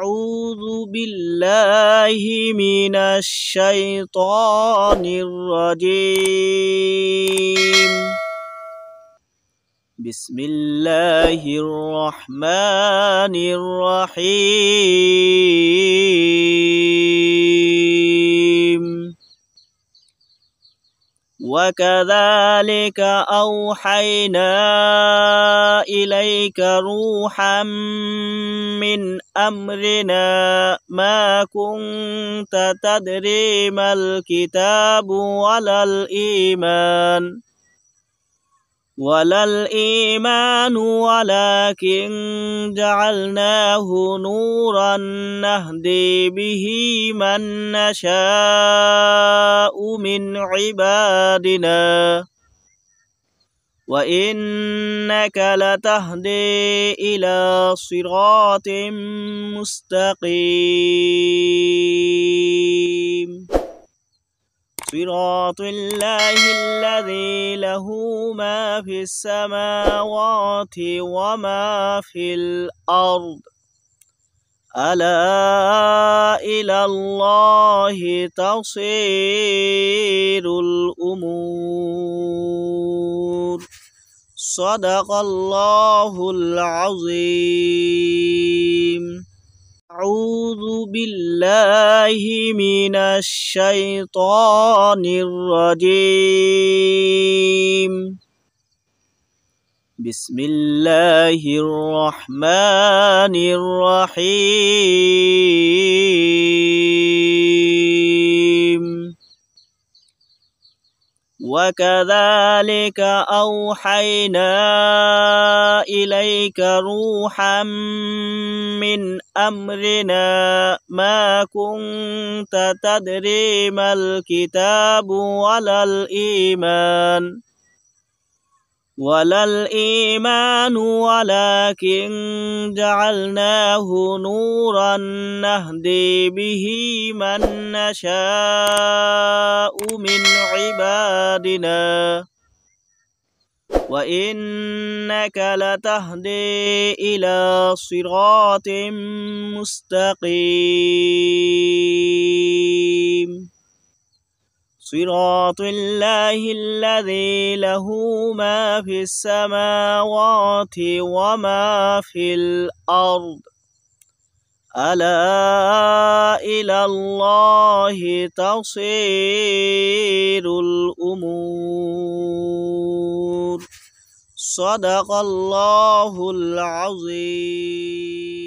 أعوذ بالله من الشيطان الرجيم. بسم الله الرحمن الرحيم. وكذلك أوحينا إليك روحا من أمرنا ما كنت تدري ما الكتاب ولا الإيمان ولكن جعلناه نورا نهدي به من نشاء من عبادنا وإنك لتهدي إلى صراط مستقيم صراط الله الذي له ما في السماوات وما في الأرض ألا إلى الله تصير الأمور. صدق الله العظيم. أعوذ بالله من الشيطان الرجيم. بسم الله الرحمن الرحيم. وكذلك أوحينا إليك روحا من أمرنا ما كنت تدري ما الكتاب ولا الإيمان ولكن جعلناه نورا نهدي به من نشاء من عبادنا وإنك لتهدي إلى صراط مستقيم صراط الله الذي له ما في السماوات وما في الأرض ألا إلى الله تصير الأمور. صدق الله العظيم.